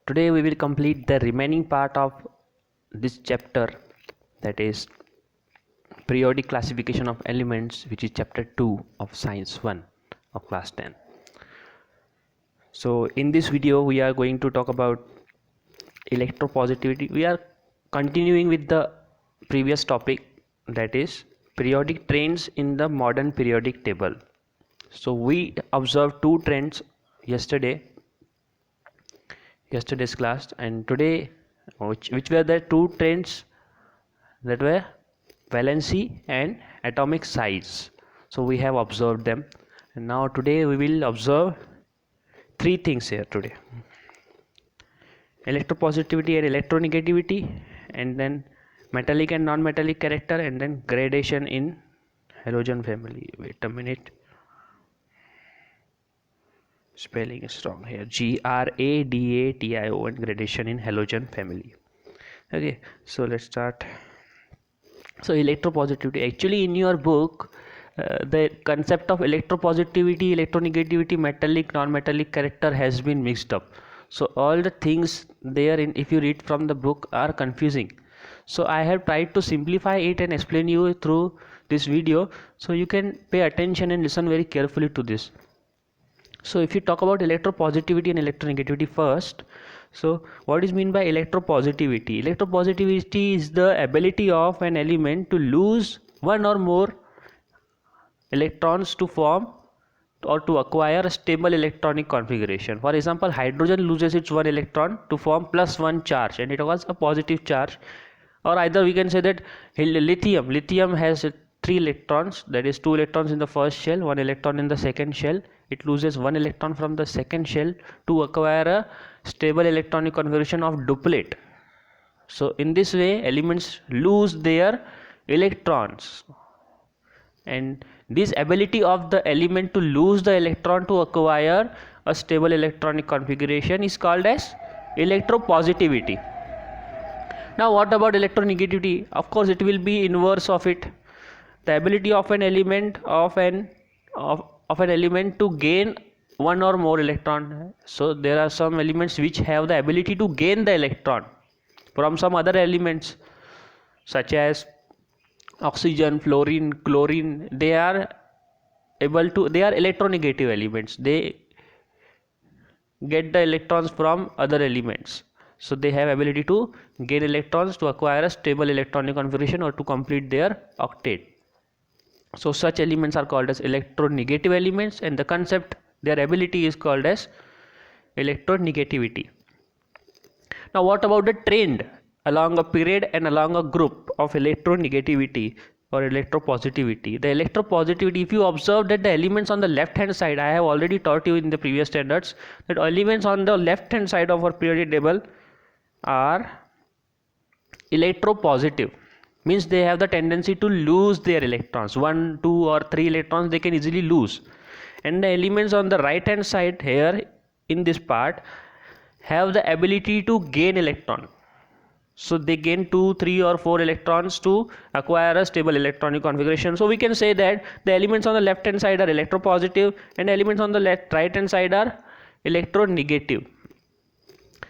Today we will complete the remaining part of this chapter, that is periodic classification of elements, which is chapter 2 of science 1 of class 10. So in this video we are going to talk about electropositivity. We are continuing with the previous topic, that is periodic trends in the modern periodic table. So we observed two trends yesterday's class, and today which were the two trends, that were valency and atomic size. So we have observed them, and now today we will observe three things here today: electropositivity and electronegativity, and then metallic and non-metallic character, and then gradation in halogen family. Wait a minute, spelling is wrong here. GRADATIO, and gradation in halogen family. Okay, so let's start. So electropositivity, actually in your book the concept of electropositivity, electronegativity, metallic, non-metallic character has been mixed up. So all the things there, in if you read from the book, are confusing. So I have tried to simplify it and explain you through this video, so you can pay attention and listen very carefully to this. So if you talk about electropositivity and electronegativity first, so what is mean by electropositivity? Electropositivity is the ability of an element to lose one or more electrons to form or to acquire a stable electronic configuration. For example, hydrogen loses its one electron to form +1 charge, and it was a positive charge. Or either we can say that lithium has 3 electrons, that is 2 electrons in the first shell, 1 electron in the second shell. It loses 1 electron from the second shell to acquire a stable electronic configuration of duplet. So in this way elements lose their electrons, and this ability of the element to lose the electron to acquire a stable electronic configuration is called as electropositivity. Now what about electronegativity? Of course it will be inverse of it. The ability of an element to gain one or more electron. So there are some elements which have the ability to gain the electron from some other elements, such as oxygen, fluorine, chlorine. They are electronegative elements. They get the electrons from other elements, so they have ability to gain electrons to acquire a stable electronic configuration or to complete their octet. So such elements are called as electronegative elements, and the concept, their ability, is called as electronegativity. Now what about the trend along a period and along a group of electronegativity or electropositivity? The electropositivity, if you observe that the elements on the left hand side, I have already taught you in the previous standards that elements on the left hand side of our periodic table are electropositive, means they have the tendency to lose their electrons. 1, 2 or 3 electrons they can easily lose. And the elements on the right hand side here in this part have the ability to gain electron. So they gain 2, 3 or 4 electrons to acquire a stable electronic configuration. So we can say that the elements on the left hand side are electropositive, and elements on the right hand side are electronegative.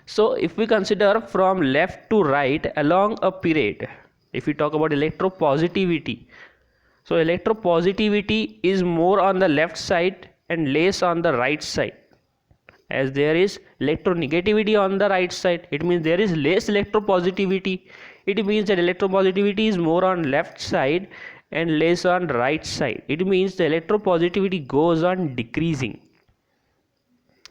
So if we consider from left to right along a period, if we talk about electropositivity, so electropositivity is more on the left side and less on the right side. As there is electronegativity on the right side, it means there is less electropositivity. It means that electropositivity is more on left side and less on right side. It means the electropositivity goes on decreasing.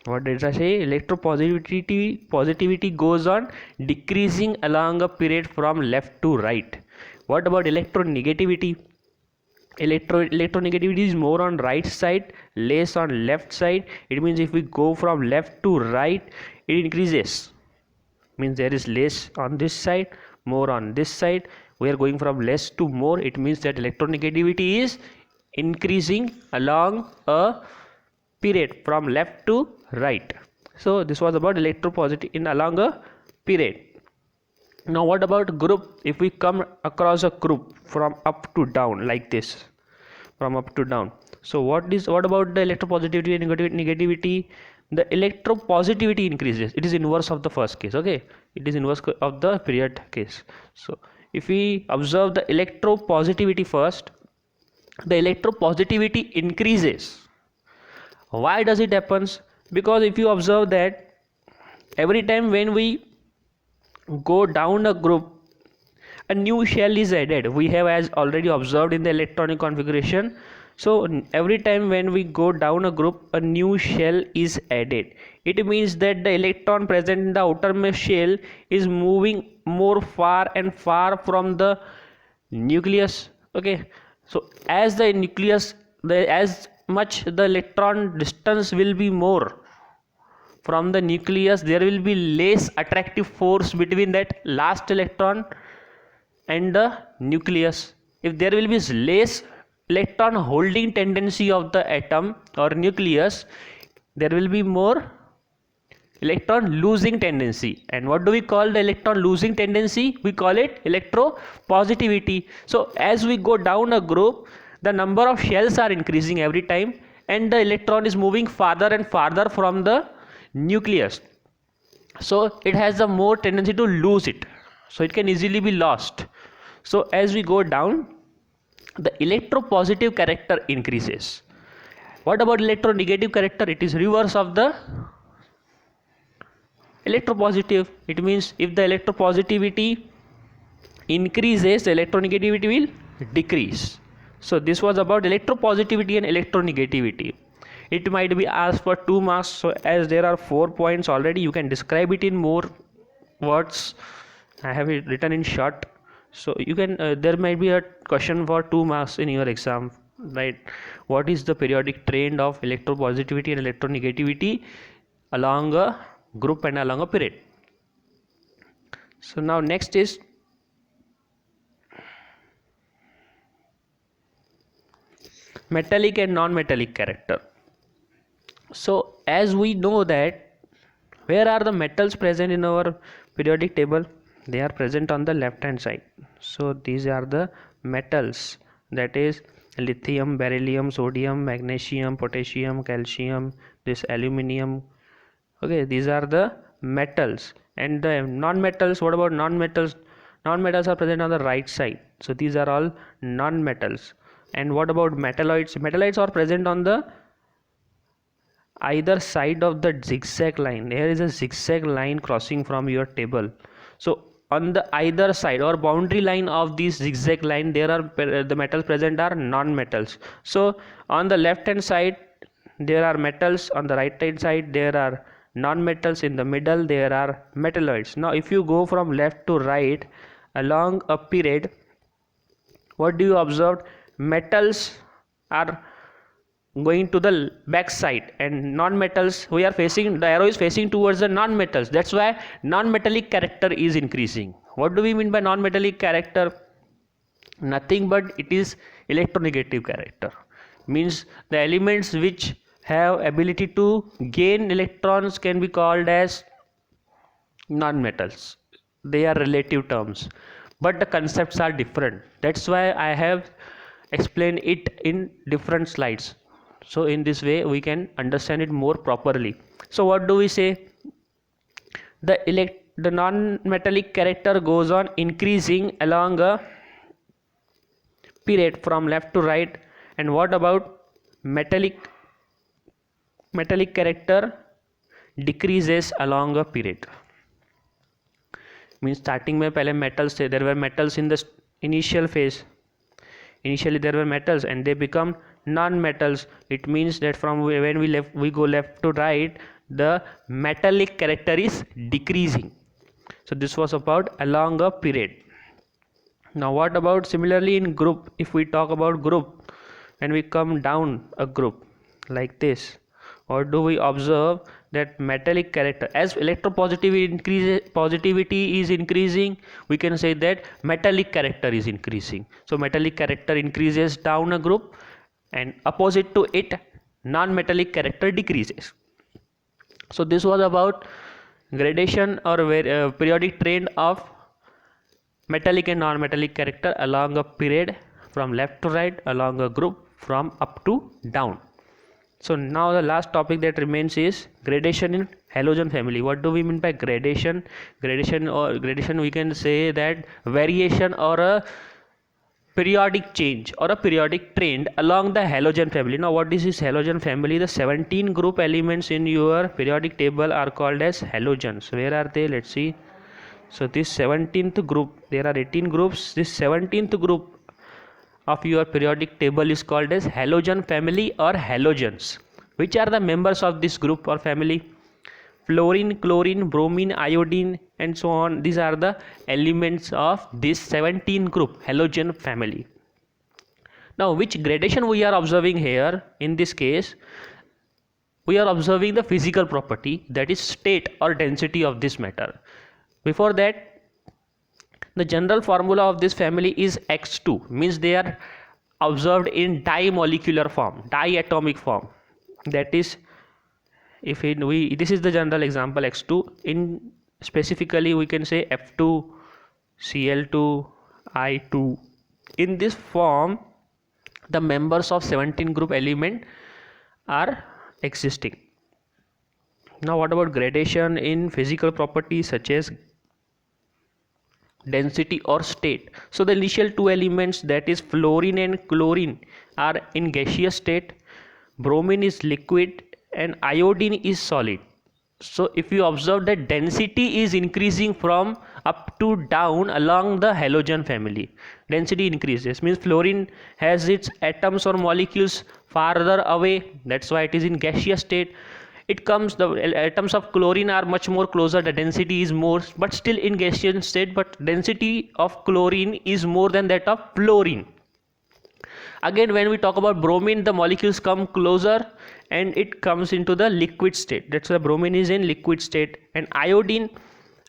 What did I say? Electropositivity goes on decreasing along a period from left to right. What about electronegativity? Electronegativity is more on right side, less on left side. It means if we go from left to right, it increases, means there is less on this side, more on this side. We are going from less to more. It means that electronegativity is increasing along a period from left to right. So this was about electropositivity in along a period. Now what about group? If we come across a group from up to down like this, from up to down, so what about the electropositivity and negativity? the electropositivity increases. It is inverse of the first case. Okay, it is inverse of the period case. So if we observe the electropositivity first, the electropositivity increases. Why does it happens? Because if you observe that every time when we go down a group, a new shell is added. We have as already observed in the electronic configuration. So every time when we go down a group, a new shell is added. It means that the electron present in the outermost shell is moving more far and far from the nucleus. Okay, so as the nucleus, as much the electron distance will be more from the nucleus, there will be less attractive force between that last electron and the nucleus. If there will be less electron holding tendency of the atom or nucleus, there will be more electron losing tendency. And what do we call the electron losing tendency? We call it electropositivity. So as we go down a group, the number of shells are increasing every time, and the electron is moving farther and farther from the nucleus. So it has a more tendency to lose it, so it can easily be lost. So as we go down, the electropositive character increases. What about electronegative character? It is reverse of the electropositive. It means if the electropositivity increases, the electronegativity will decrease. So this was about electropositivity and electronegativity. It might be asked for 2 marks. So as there are 4 points already, you can describe it in more words. I have it written in short. So you can there might be a question for 2 marks in your exam, right? What is the periodic trend of electropositivity and electronegativity along a group and along a period? So now next is metallic and non-metallic character. So as we know that, where are the metals present in our periodic table? They are present on the left hand side. So these are the metals, that is lithium, beryllium, sodium, magnesium, potassium, calcium, this aluminium. Okay, these are the metals. And the non-metals, what about non-metals? Non-metals are present on the right side. So these are all non-metals. And what about metalloids? Metalloids are present on the either side of the zigzag line. There is a zigzag line crossing from your table. So on the either side or boundary line of this zigzag line, there are the metals present are non-metals. So on the left hand side there are metals, on the right hand side there are non-metals, in the middle there are metalloids. Now if you go from left to right along a period, what do you observe? Metals are going to the back side, and non-metals, we are facing, the arrow is facing towards the non-metals. That's why non-metallic character is increasing. What do we mean by non-metallic character? Nothing but it is electronegative character. Means the elements which have ability to gain electrons can be called as non-metals. They are relative terms, but the concepts are different. That's why I have explained it in different slides. So in this way we can understand it more properly. So what do we say? The non-metallic character goes on increasing along a period from left to right. And what about metallic character? Decreases along a period. Means starting में पहले metals थे, there were metals in the initial phase. Initially there were metals and they become non-metals. It means that from when we go left to right, the metallic character is decreasing. So this was about along a period. Now what about similarly in group? If we talk about group, when we come down a group like this, what do we observe? That metallic character, as positivity is increasing, we can say that metallic character is increasing. So metallic character increases down a group, and opposite to it, non-metallic character decreases. So this was about gradation or periodic trend of metallic and non-metallic character along a period from left to right, along a group from up to down. So now the last topic that remains is gradation in halogen family. What do we mean by gradation? Gradation we can say that variation or a periodic change or a periodic trend along the halogen family. Now what is this halogen family? The 17 group elements in your periodic table are called as halogens. Where are they? Let's see. So this 17th group, there are 18 groups. This 17th group of your periodic table is called as halogen family or halogens. Which are the members of this group or family? Fluorine, chlorine, bromine, iodine, and so on. These are the elements of this 17 group halogen family. Now which gradation we are observing here? In this case we are observing the physical property, that is state or density of this matter. Before that, the general formula of this family is X2, means they are observed in dimolecular form, diatomic form. That is, if this is the general example X2. In specifically we can say F2, Cl2, I2. In this form, the members of 17 group element are existing. Now what about gradation in physical properties such as density or state? So the initial two elements, that is fluorine and chlorine, are in gaseous state, bromine is liquid, and iodine is solid. So if you observe that density is increasing from up to down along the halogen family, density increases, means fluorine has its atoms or molecules farther away, that's why it is in gaseous state. It comes, the atoms of chlorine are much more closer, the density is more, but still in gaseous state, but density of chlorine is more than that of fluorine. Again, when we talk about bromine, the molecules come closer and it comes into the liquid state, that's why bromine is in liquid state. And iodine,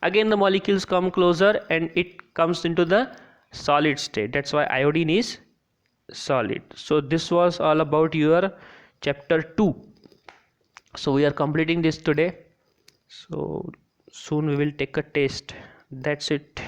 again the molecules come closer and it comes into the solid state, that's why iodine is solid. So this was all about your chapter 2. So we are completing this today, so soon we will take a test. That's it.